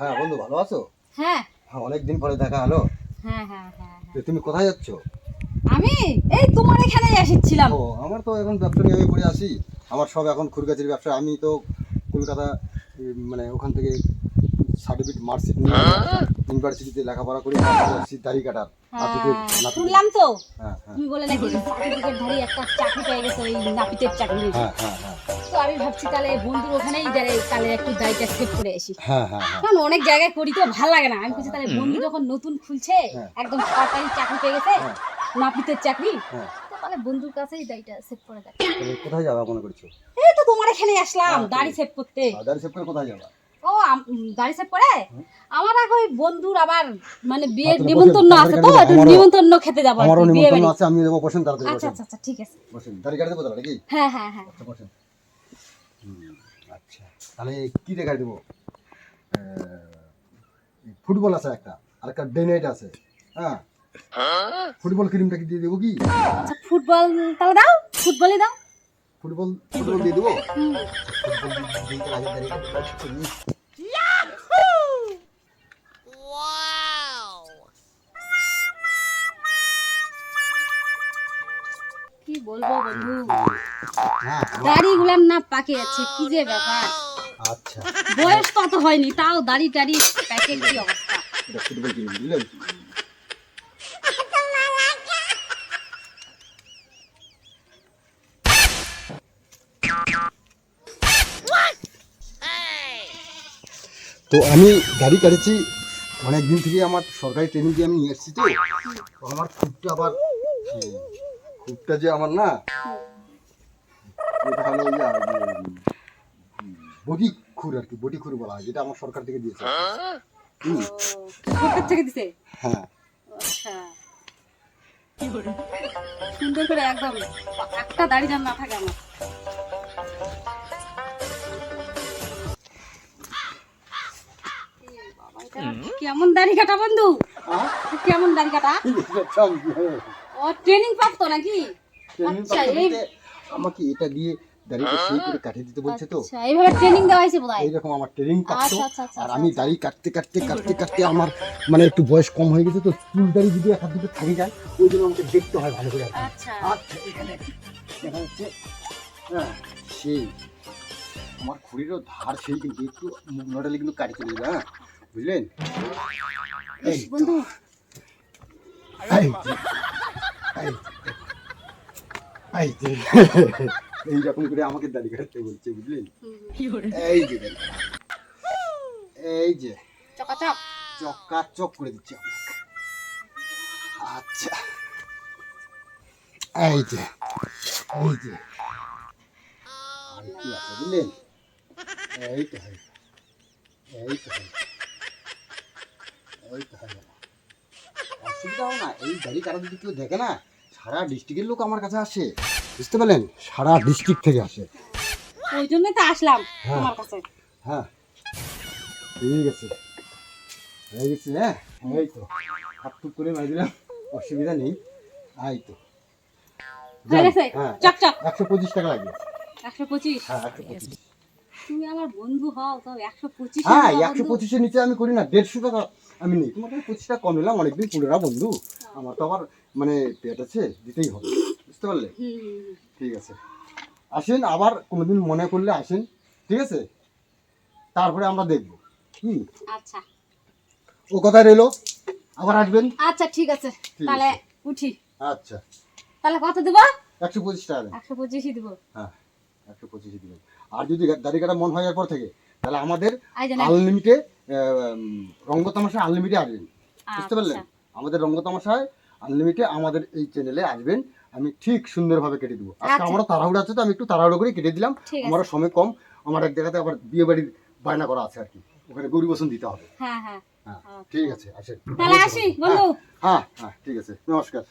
হ্যাঁ বন্ধু, ভালো আছো? হ্যাঁ হ্যাঁ, অনেকদিন পরে দেখা হলো। হ্যাঁ হ্যাঁ হ্যাঁ তো তুমি কোথায় যাচ্ছ? আমি এই তোমার এখানে এসেছিলাম। ও, আমার তো এখন ব্যবসা নিয়ে আমি পড়ে আসি। আমার সব এখন খুরগাছির ব্যবসা। আমি তো কলকাতা মানে ওখান থেকে সার্টিফিকেট মার্কশিট নিয়ে ইউনিভার্সিটিতে লেখাপড়া করে আসছি দাড়ি কাটার নাপিতের। শুনলাম তো হ্যাঁ হ্যাঁ তুমি বলে নাকি সার্টিফিকেট ধারী একটা চাকরি পেয়ে গেছো, ওই নাপিতের চাকরি। হ্যাঁ হ্যাঁ হ্যাঁ তো আমি ভাবছি তাহলে বন্ধুর ওখানেই তাহলে একটু দাড়িটা সেভ করে আসি। হ্যাঁ হ্যাঁ হ্যাঁ কারণ অনেক জায়গায় করি তো ভালো লাগে না। আমি বলছি তাহলে বন্ধু যখন নতুন খুলছে, হ্যাঁ। একদম সরকারি চাকরি পেয়ে গেছে, হ্যাঁ। নাপিতের চাকরি, হ্যাঁ। তো তাহলে বন্ধুর কাছেই দাড়িটা সেভ করে দেখ। তাহলে কোথায় যাবা মনে করছো? এই তো তোমার এখানে আসলাম হ্যাঁ, দাড়ি সেভ করতে। দাড়ি সেভ করে কোথায় যাবা? ও দাড়ি সেভ করে আমার আগে ওই বন্ধুর আবার মানে বিয়ের আচ্ছা, নিমন্ত্রণ বসেন, আছে, দাড়ি তো কাটতে একটু যাবো। নিমন্ত্রণ খেতে যাবো আর আমারও কি, বিয়ে নিমন্ত্রণ বাড়ি। আছে, আমি যাবো। বসেন তাড়াতাড়ি, আচ্ছা বসেন আচ্ছা আচ্ছা ঠিক আছে। বসেন। দাড়ি কাটতে দেবো নাকি? হ্যাঁ হ্যাঁ হ্যাঁ আচ্ছা বসেন। আচ্ছা, তাহলে কি দেখা দেবো? ফুটবল আছে একটা, আর একটা ডে নাইট আছে। হ্যাঁ, ফুটবল ক্রিমটা কি দিয়ে দেবো কি? আচ্ছা ফুটবল তাহলে দাও, ফুটবলই দাও। ফুটবল ফুটবল দিয়ে দেবো। হুম। ফুটবল দিয়ে দিতে আগে দাঁড়িয়ে কি বলবো বন্ধু, হ্যাঁ। দাড়ি গুলার না পাকে আছে, কি যে ব্যাপার। আচ্ছা, বয়স তো অত হয়নি, তাও দাড়ি টাড়ি প্যাকের কি অবস্থা। এটা ফুটবল ক্রিম বুঝলেন? তো আমি গাড়ি কাটেছি অনেক দিন থেকে। আমার সরকারি ট্রেনিং দিয়ে আমি নিয়ে এসেছি। তো তো আমার খুবটা আবার খুবটা যে আমার না, এটা হলো বডি খুর আর কি, বডি খুর বলা হয়, যেটা আমার সরকার থেকে দিয়েছে। সরকার থেকে দিছে? হ্যাঁ। আচ্ছা, সুন্দর করে একদম একটা দাড়ি যেন না থাকে আমার। কেমন দাড়ি কাটা বন্ধু, কেমন দাড়ি কাটা? ও ট্রেনিং প্রাপ্ত নাকি? আচ্ছা এই আমাকে এটা দিয়ে দাড়িটা সেই করে কাটিয়ে দিতে বলছে। তো আচ্ছা এইভাবে ট্রেনিং দেওয়া হয়েছে বোধহয়। এইরকম আমার ট্রেনিং কাটতো। আচ্ছা আচ্ছা আচ্ছা আর আমি দাড়ি কাটতে কাটতে কাটতে কাটতে আমার মানে একটু বয়স কম হয়ে গেছে। তো চুল দাড়ি যদি এক হাত দুটো থাকে যায়, ওই জন্য আমাকে দেখতে হয় ভালো করে। আচ্ছা আচ্ছা, এখানে দেখা যাচ্ছে। হ্যাঁ, সেই আমার খুঁড়িরও ধার সেই, কিন্তু একটু মুখ নড়ালে কিন্তু কাটি চলে যাবে। হ্যাঁ বুঝলেন? এই তো, বন্ধু এই যে, এই যে, এই যে, এইরকম করে আমাকে দাড়ি কাটতে বলছে, বুঝলেন? এই যে দাড়ি, এই যে চকাচক চকাচক করে দিচ্ছে আমাকে। আচ্ছা, এই যে, এই যে, আর কি আছে বুঝলেন? এই তো হয়, এই তো হয়, এই তো হয়। অসুবিধাও না, এই দাড়ি কাটা যদি কেউ দেখে না, সারা ডিস্ট্রিক্টের লোক আমার কাছে আসে, বুঝতে পারলেন? সারা ডিস্ট্রিক্ট থেকে আসে। ওই জন্যই তো আসলাম তোমার কাছে। হ্যাঁ, ঠিক আছে, হয়ে গেছে। হ্যাঁ, এই তো হাত টুক করে মারি দিলাম, অসুবিধা নেই। এই তো হয়ে গেছে হ্যাঁ, চকচক। 125 টাকা লাগবে। 125? হ্যাঁ 125। তুমি আমার বন্ধু হও, তাও 125? হ্যাঁ, 125 এর নিচে আমি করি না। 150 টাকা আমি নিই। তোমাকে 25 টাকা কম নিলাম, অনেকদিন পুরোরা বন্ধু। আমার তো আবার মানে পেট আছে, দিতেই হবে, বুঝতে পারলে? ঠিক আছে, আসেন আবার কোনোদিন মনে করলে আসেন, ঠিক আছে? তারপরে আমরা দেখবো। আচ্ছা ও কথা রইলো, আবার আসবেন। আচ্ছা ঠিক আছে, তাহলে উঠি। আচ্ছা, তাহলে কত দেবো? 125 টাকা দেন। 125ই দেবো। হ্যাঁ, 125 দিবেন। আর যদি দাড়ি কাটা মন হয় এরপর থেকে, তাহলে আমাদের এই যে নেন। আনলিমিটেড রঙ্গতামাশা আনলিমিটেড আসবেন, বুঝতে পারলেন? আচ্ছা আমাদের রঙ্গতামাশায় আনলিমিটেড আমাদের এই চ্যানেলে আসবেন। আমি ঠিক সুন্দরভাবে কেটে দেবো। আজকে আচ্ছা। আমারও তাড়াহুড়ো আছে, তো আমি একটু তাড়াহুড়ো করে কেটে দিলাম। ঠিক আছে। আমারও সময় কম। আমার এক জায়গাতে আবার বিয়ে বাড়ির বায়না করা আছে আর কি, ওখানে গরু বসন দিতে হবে। হ্যাঁ হ্যাঁ হ্যাঁ, ঠিক আছে, আসেন। তাহলে আসি বন্ধু। হ্যাঁ হ্যাঁ, ঠিক আছে, নমস্কার।